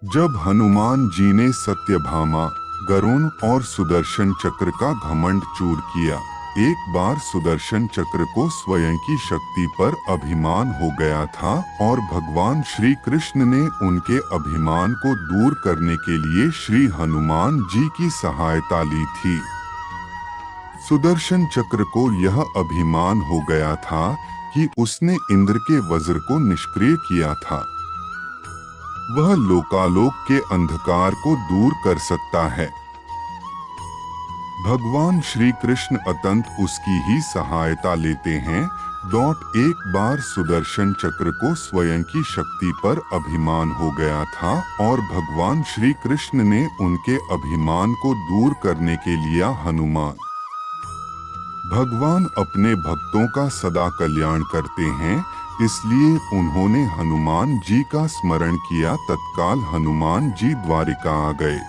जब हनुमान जी ने सत्यभामा, गरुण और सुदर्शन चक्र का घमंड चूर किया, एक बार सुदर्शन चक्र को स्वयं की शक्ति पर अभिमान हो गया था और भगवान श्री कृष्ण ने उनके अभिमान को दूर करने के लिए श्री हनुमान जी की सहायता ली थी। सुदर्शन चक्र को यह अभिमान हो गया था कि उसने इंद्र के वज्र को निष्क्रिय किया था। वह लोकालोक के अंधकार को दूर कर सकता है। भगवान श्री कृष्ण अतंत उसकी ही सहायता लेते हैं। एक बार सुदर्शन चक्र को स्वयं की शक्ति पर अभिमान हो गया था और भगवान श्री कृष्ण ने उनके अभिमान को दूर करने के लिए हनुमान। भगवान अपने भक्तों का सदा कल्याण करते हैं, इसलिए उन्होंने हनुमान जी का स्मरण किया। तत्काल हनुमान जी द्वारिका आ गए।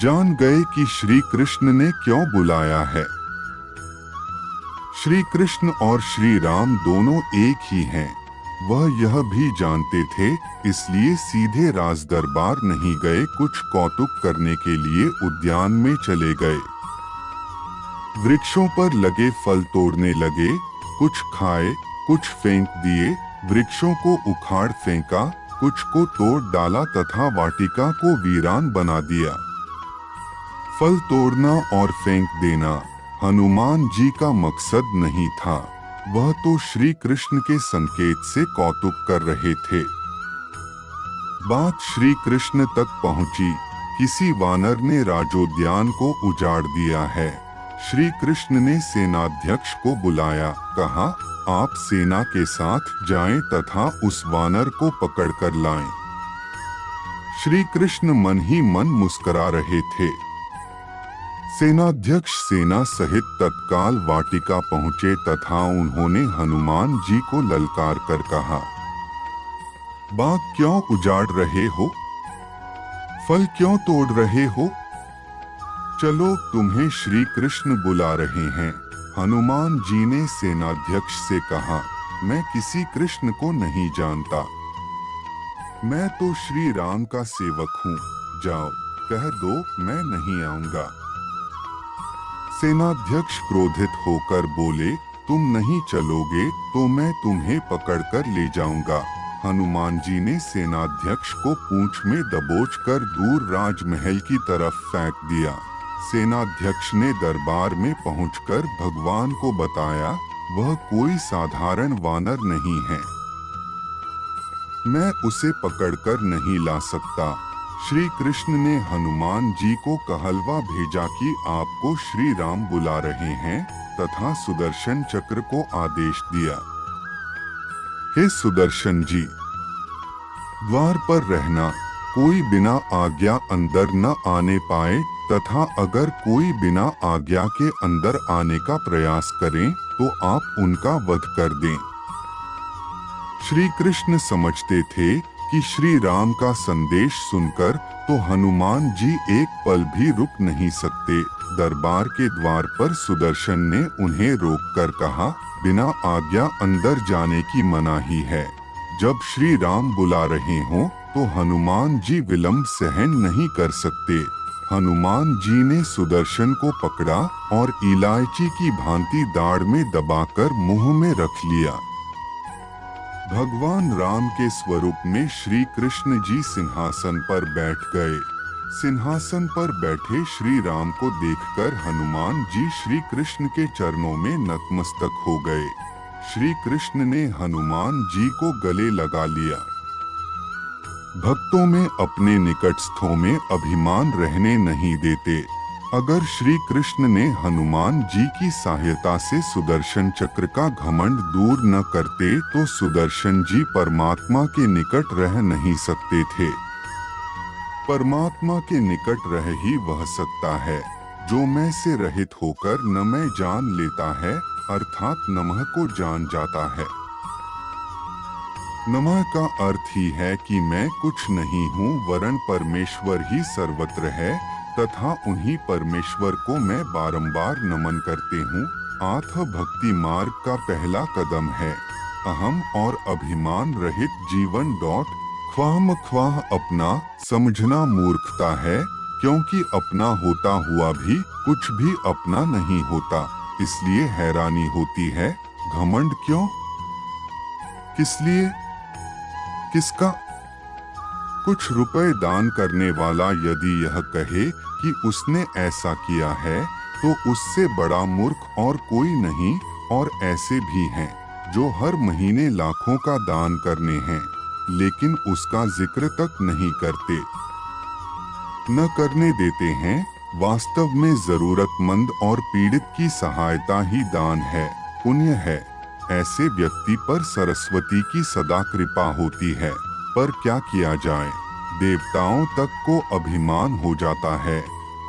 जान गए कि श्री कृष्ण ने क्यों बुलाया है। श्री कृष्ण और श्री राम दोनों एक ही हैं। वह यह भी जानते थे, इसलिए सीधे राज दरबार नहीं गए, कुछ कौतुक करने के लिए उद्यान में चले गए। वृक्षों पर लगे फल तोड़ने लगे, कुछ खाए, कुछ फेंक दिए। वृक्षों को उखाड़ फेंका, कुछ को तोड़ डाला तथा वाटिका को वीरान बना दिया। फल तोड़ना और फेंक देना हनुमान जी का मकसद नहीं था। वह तो श्री कृष्ण के संकेत से कौतुक कर रहे थे। बात श्री कृष्ण तक पहुंची। किसी वानर ने राजोद्यान को उजाड़ दिया है। श्री कृष्ण ने सेनाध्यक्ष को बुलाया, कहा, आप सेना के साथ जाएं तथा उस वानर को पकड़कर लाएं। श्री कृष्ण मन ही मन मुस्कुरा रहे थे। सेनाध्यक्ष सेना सहित तत्काल वाटिका पहुंचे तथा उन्होंने हनुमान जी को ललकार कर कहा, बाग क्यों उजाड़ रहे हो? फल क्यों तोड़ रहे हो? चलो, तुम्हें श्री कृष्ण बुला रहे हैं। हनुमान जी ने सेनाध्यक्ष से कहा, मैं किसी कृष्ण को नहीं जानता। मैं तो श्री राम का सेवक हूँ। जाओ, कह दो मैं नहीं आऊंगा। सेनाध्यक्ष क्रोधित होकर बोले, तुम नहीं चलोगे तो मैं तुम्हें पकड़कर ले जाऊंगा। हनुमान जी ने सेनाध्यक्ष को पूंछ में दबोचकर दूर राजमहल की तरफ फेंक दिया। सेनाध्यक्ष ने दरबार में पहुंचकर भगवान को बताया, वह कोई साधारण वानर नहीं है। मैं उसे पकड़कर नहीं ला सकता। श्री कृष्ण ने हनुमान जी को कहलवा भेजा कि आपको श्री राम बुला रहे हैं तथा सुदर्शन चक्र को आदेश दिया, हे सुदर्शन जी, द्वार पर रहना, कोई बिना आज्ञा अंदर न आने पाए तथा अगर कोई बिना आज्ञा के अंदर आने का प्रयास करें तो आप उनका वध कर दें। श्री कृष्ण समझते थे कि श्री राम का संदेश सुनकर तो हनुमान जी एक पल भी रुक नहीं सकते। दरबार के द्वार पर सुदर्शन ने उन्हें रोककर कहा, बिना आज्ञा अंदर जाने की मनाही है। जब श्री राम बुला रहे हों तो हनुमान जी विलंब सहन नहीं कर सकते। हनुमान जी ने सुदर्शन को पकड़ा और इलायची की भांति दाढ़ में दबाकर मुंह में रख लिया। भगवान राम के स्वरूप में श्री कृष्ण जी सिंहासन पर बैठ गए। सिंहासन पर बैठे श्री राम को देखकर हनुमान जी श्री कृष्ण के चरणों में नतमस्तक हो गए। श्री कृष्ण ने हनुमान जी को गले लगा लिया। भक्तों में अपने निकटस्थों में अभिमान रहने नहीं देते। अगर श्री कृष्ण ने हनुमान जी की सहायता से सुदर्शन चक्र का घमंड दूर न करते तो सुदर्शन जी परमात्मा के निकट रह नहीं सकते थे। परमात्मा के निकट रह ही वह सकता है जो मैं से रहित होकर न मैं जान लेता है, अर्थात नमः को जान जाता है। नमः का अर्थ ही है कि मैं कुछ नहीं हूँ, वरन परमेश्वर ही सर्वत्र है तथा उन्हीं परमेश्वर को मैं बारंबार नमन करते हूँ। आत्म भक्ति मार्ग का पहला कदम है अहम और अभिमान रहित जीवन। ख्वाह अपना समझना मूर्खता है, क्योंकि अपना होता हुआ भी कुछ भी अपना नहीं होता। इसलिए हैरानी होती है, घमंड क्यों, किस लिए, किसका। कुछ रुपए दान करने वाला यदि यह कहे कि उसने ऐसा किया है तो उससे बड़ा मूर्ख और कोई नहीं। और ऐसे भी हैं जो हर महीने लाखों का दान करने हैं लेकिन उसका जिक्र तक नहीं करते, न करने देते हैं। वास्तव में जरूरतमंद और पीड़ित की सहायता ही दान है, पुण्य है। ऐसे व्यक्ति पर सरस्वती की सदा कृपा होती है। पर क्या किया जाए, देवताओं तक को अभिमान हो जाता है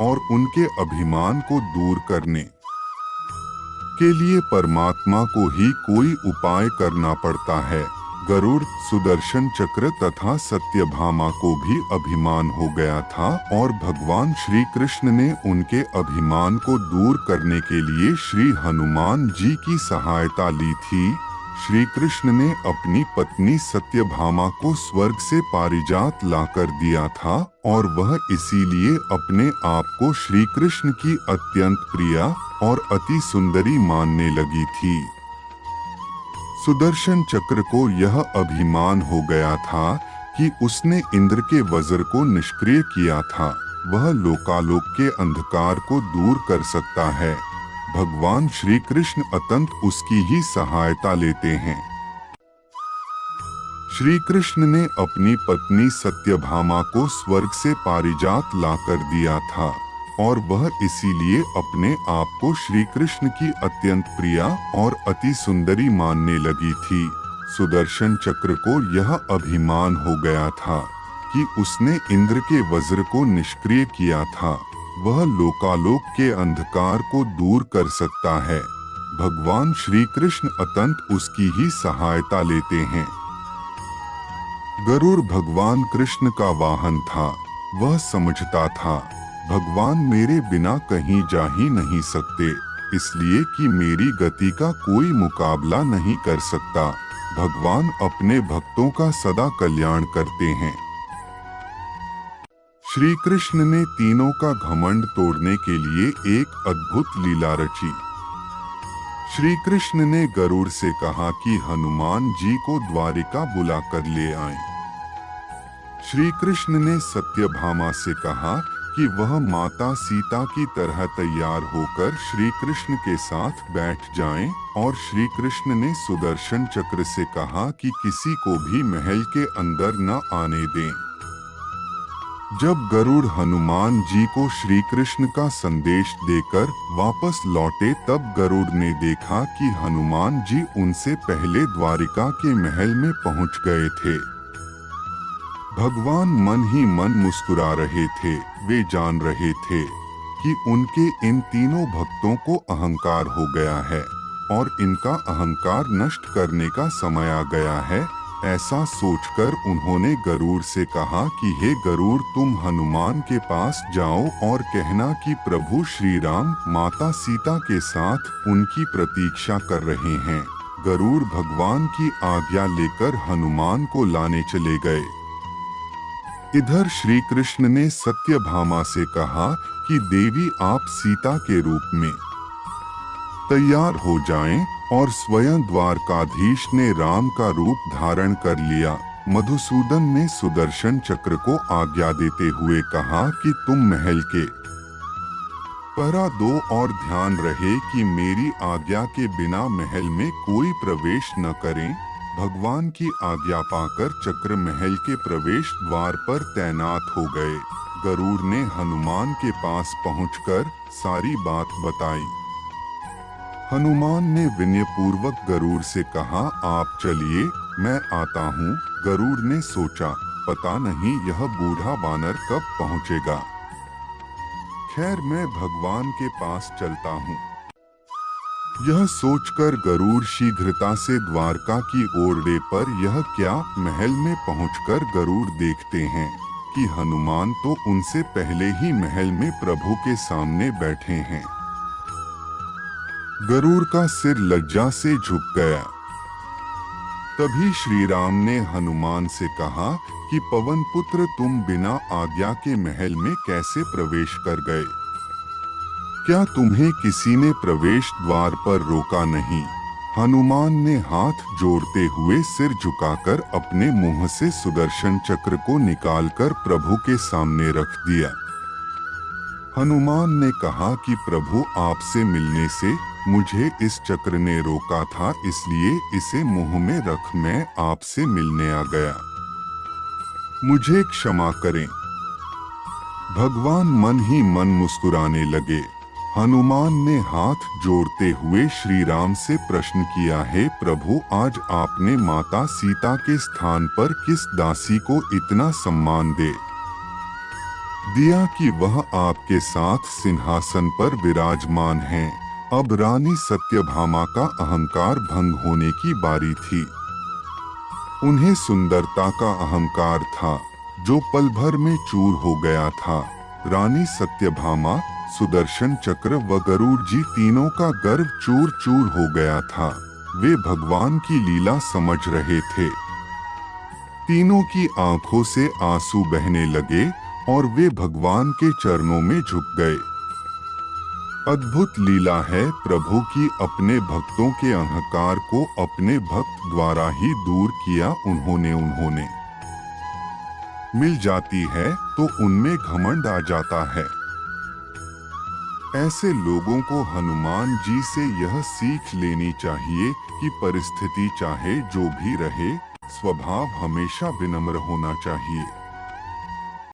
और उनके अभिमान को दूर करने के लिए परमात्मा को ही कोई उपाय करना पड़ता है। गरुड़, सुदर्शन चक्र तथा सत्यभामा को भी अभिमान हो गया था और भगवान श्री कृष्ण ने उनके अभिमान को दूर करने के लिए श्री हनुमान जी की सहायता ली थी। श्री कृष्ण ने अपनी पत्नी सत्यभामा को स्वर्ग से पारिजात लाकर दिया था और वह इसीलिए अपने आप को श्री कृष्ण की अत्यंत प्रिय और अति सुंदरी मानने लगी थी। सुदर्शन चक्र को यह अभिमान हो गया था कि उसने इंद्र के वज्र को निष्क्रिय किया था। वह लोकालोक के अंधकार को दूर कर सकता है। भगवान श्री कृष्ण अतंत उसकी ही सहायता लेते हैं। श्री कृष्ण ने अपनी पत्नी सत्यभामा को स्वर्ग से पारिजात लाकर दिया था और वह इसीलिए अपने आप को श्री कृष्ण की अत्यंत प्रिय और अति सुंदरी मानने लगी थी। सुदर्शन चक्र को यह अभिमान हो गया था कि उसने इंद्र के वज्र को निष्क्रिय किया था। वह लोकालोक के अंधकार को दूर कर सकता है। भगवान श्री कृष्ण अतंत उसकी ही सहायता लेते हैं। गरुड़ भगवान कृष्ण का वाहन था। वह समझता था भगवान मेरे बिना कहीं जा ही नहीं सकते, इसलिए कि मेरी गति का कोई मुकाबला नहीं कर सकता। भगवान अपने भक्तों का सदा कल्याण करते हैं। श्री कृष्ण ने तीनों का घमंड तोड़ने के लिए एक अद्भुत लीला रची। श्री कृष्ण ने गरुड़ से कहा कि हनुमान जी को द्वारिका बुलाकर ले आएं। श्री कृष्ण ने सत्यभामा से कहा कि वह माता सीता की तरह तैयार होकर श्री कृष्ण के साथ बैठ जाएं और श्री कृष्ण ने सुदर्शन चक्र से कहा कि किसी को भी महल के अंदर न आने दें। जब गरुड़ हनुमान जी को श्री कृष्ण का संदेश देकर वापस लौटे तब गरुड़ ने देखा कि हनुमान जी उनसे पहले द्वारिका के महल में पहुंच गए थे। भगवान मन ही मन मुस्कुरा रहे थे। वे जान रहे थे कि उनके इन तीनों भक्तों को अहंकार हो गया है और इनका अहंकार नष्ट करने का समय आ गया है। ऐसा सोचकर उन्होंने गरुड़ से कहा कि हे गरुड़, तुम हनुमान के पास जाओ और कहना कि प्रभु श्री राम माता सीता के साथ उनकी प्रतीक्षा कर रहे हैं। गरुड़ भगवान की आज्ञा लेकर हनुमान को लाने चले गए। इधर श्री कृष्ण ने सत्यभामा से कहा कि देवी आप सीता के रूप में तैयार हो जाएं और स्वयं द्वारकाधीश ने राम का रूप धारण कर लिया। मधुसूदन ने सुदर्शन चक्र को आज्ञा देते हुए कहा कि तुम महल के पहरा दो और ध्यान रहे कि मेरी आज्ञा के बिना महल में कोई प्रवेश न करे। भगवान की आज्ञा पाकर चक्र महल के प्रवेश द्वार पर तैनात हो गए। गरुड़ ने हनुमान के पास पहुंचकर सारी बात बताई। हनुमान ने विनयपूर्वक गरुड़ से कहा, आप चलिए, मैं आता हूँ। गरुड़ ने सोचा, पता नहीं यह बूढ़ा वानर कब पहुँचेगा। खैर, मैं भगवान के पास चलता हूँ। यह सोचकर गरुड़ शीघ्रता से द्वारका की ओरडे पर यह क्या महल में पहुंचकर गरुड़ देखते हैं कि हनुमान तो उनसे पहले ही महल में प्रभु के सामने बैठे हैं। गरुड़ का सिर लज्जा से झुक गया। तभी श्री राम ने हनुमान से कहा कि पवन पुत्र, तुम बिना आज्ञा के महल में कैसे प्रवेश कर गए? क्या तुम्हें किसी ने प्रवेश द्वार पर रोका नहीं? हनुमान ने हाथ जोड़ते हुए सिर झुकाकर अपने मुंह से सुदर्शन चक्र को निकालकर प्रभु के सामने रख दिया। हनुमान ने कहा कि प्रभु, आपसे मिलने से मुझे इस चक्र ने रोका था, इसलिए इसे मुंह में रख मैं आपसे मिलने आ गया। मुझे क्षमा करें। भगवान मन ही मन मुस्कुराने लगे। हनुमान ने हाथ जोड़ते हुए श्री राम से प्रश्न किया, हे प्रभु, आज आपने माता सीता के स्थान पर किस दासी को इतना सम्मान दे दिया कि वह आपके साथ सिंहासन पर विराजमान हैं? अब रानी सत्यभामा का अहंकार भंग होने की बारी थी। उन्हें सुंदरता का अहंकार था जो पल भर में चूर हो गया था। रानी सत्यभामा, सुदर्शन चक्र व गरुड़ जी तीनों का गर्व चूर चूर हो गया था। वे भगवान की लीला समझ रहे थे। तीनों की आंखों से आंसू बहने लगे और वे भगवान के चरणों में झुक गए। अद्भुत लीला है प्रभु की, अपने भक्तों के अहंकार को अपने भक्त द्वारा ही दूर किया उन्होंने मिल जाती है तो उनमें घमंड आ जाता है। ऐसे लोगों को हनुमान जी से यह सीख लेनी चाहिए कि परिस्थिति चाहे जो भी रहे, स्वभाव हमेशा विनम्र होना चाहिए।